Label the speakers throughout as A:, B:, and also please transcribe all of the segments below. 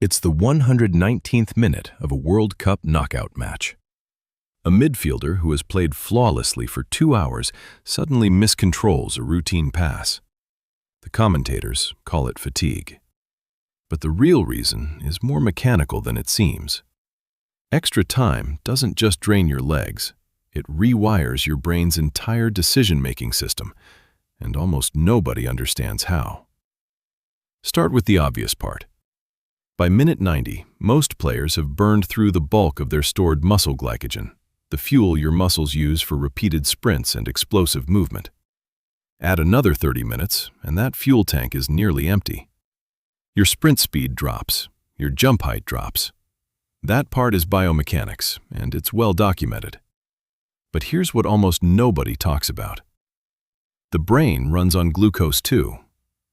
A: It's the 119th minute of a World Cup knockout match. A midfielder who has played flawlessly for 2 hours suddenly miscontrols a routine pass. The commentators call it fatigue. But the real reason is more mechanical than it seems. Extra time doesn't just drain your legs, it rewires your brain's entire decision-making system, and almost nobody understands how. Start with the obvious part. By minute 90, most players have burned through the bulk of their stored muscle glycogen, the fuel your muscles use for repeated sprints and explosive movement. Add another 30 minutes, and that fuel tank is nearly empty. Your sprint speed drops, your jump height drops. That part is biomechanics, and it's well documented. But here's what almost nobody talks about. The brain runs on glucose too,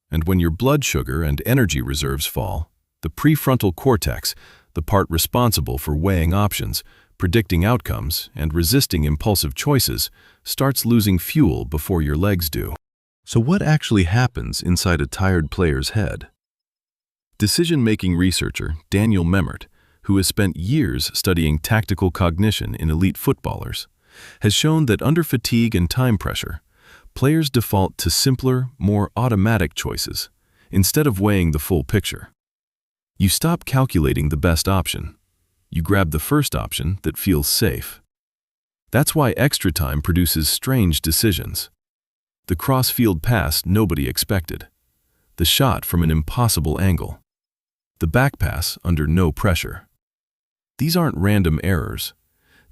A: and when your blood sugar and energy reserves fall, the prefrontal cortex, the part responsible for weighing options, predicting outcomes, and resisting impulsive choices, starts losing fuel before your legs do. So what actually happens inside a tired player's head? Decision-making researcher Daniel Memmert, who has spent years studying tactical cognition in elite footballers, has shown that under fatigue and time pressure, players default to simpler, more automatic choices, instead of weighing the full picture. You stop calculating the best option. You grab the first option that feels safe. That's why extra time produces strange decisions. The cross-field pass nobody expected. The shot from an impossible angle. The back pass under no pressure. These aren't random errors.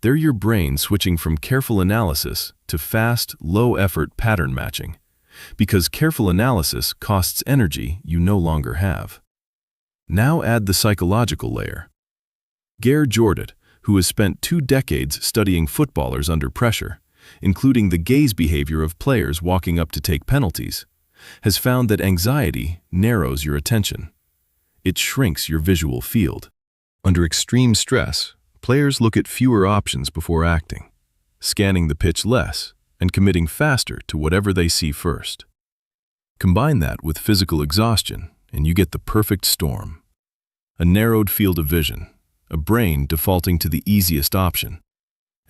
A: They're your brain switching from careful analysis to fast, low-effort pattern matching, because careful analysis costs energy you no longer have. Now add the psychological layer. Gare Jordet, who has spent 2 decades studying footballers under pressure, including the gaze behavior of players walking up to take penalties, has found that anxiety narrows your attention. It shrinks your visual field. Under extreme stress, players look at fewer options before acting, scanning the pitch less and committing faster to whatever they see first. Combine that with physical exhaustion, and you get the perfect storm. A narrowed field of vision, a brain defaulting to the easiest option,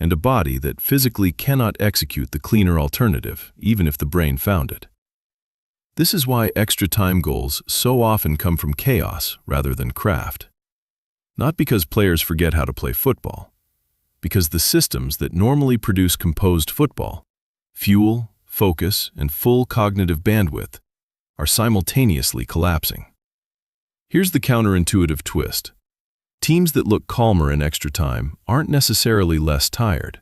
A: and a body that physically cannot execute the cleaner alternative, even if the brain found it. This is why extra time goals so often come from chaos rather than craft. Not because players forget how to play football, because the systems that normally produce composed football, fuel, focus, and full cognitive bandwidth, are simultaneously collapsing. Here's the counterintuitive twist. Teams that look calmer in extra time aren't necessarily less tired.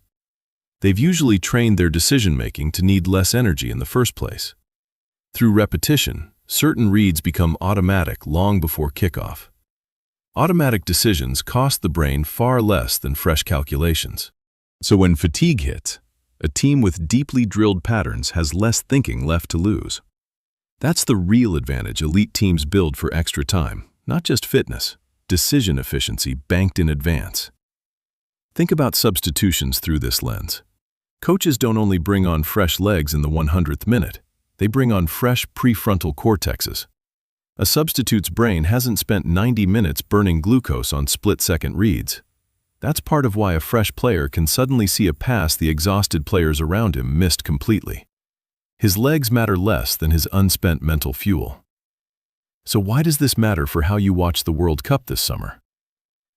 A: They've usually trained their decision-making to need less energy in the first place. Through repetition, certain reads become automatic long before kickoff. Automatic decisions cost the brain far less than fresh calculations. So when fatigue hits, a team with deeply drilled patterns has less thinking left to lose. That's the real advantage elite teams build for extra time, not just fitness, decision efficiency banked in advance. Think about substitutions through this lens. Coaches don't only bring on fresh legs in the 100th minute, they bring on fresh prefrontal cortexes. A substitute's brain hasn't spent 90 minutes burning glucose on split-second reads. That's part of why a fresh player can suddenly see a pass the exhausted players around him missed completely. His legs matter less than his unspent mental fuel. So why does this matter for how you watch the World Cup this summer?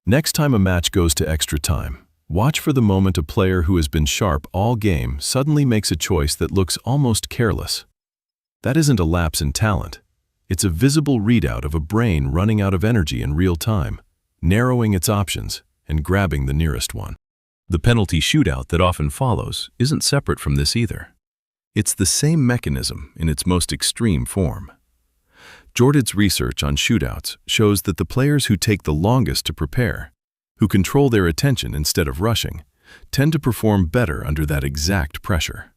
A: Next time a match goes to extra time, watch for the moment a player who has been sharp all game suddenly makes a choice that looks almost careless. That isn't a lapse in talent. It's a visible readout of a brain running out of energy in real time, narrowing its options and grabbing the nearest one. The penalty shootout that often follows isn't separate from this either. It's the same mechanism in its most extreme form. Jordet's research on shootouts shows that the players who take the longest to prepare, who control their attention instead of rushing, tend to perform better under that exact pressure.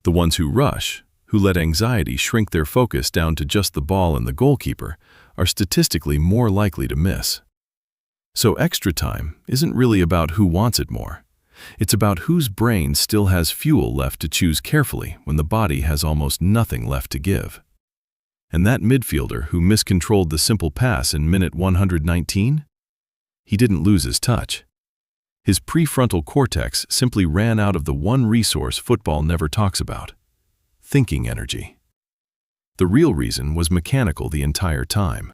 A: The ones who rush, who let anxiety shrink their focus down to just the ball and the goalkeeper, are statistically more likely to miss. So extra time isn't really about who wants it more. It's about whose brain still has fuel left to choose carefully when the body has almost nothing left to give. And that midfielder who miscontrolled the simple pass in minute 119? He didn't lose his touch. His prefrontal cortex simply ran out of the one resource football never talks about: thinking energy. The real reason was mechanical the entire time.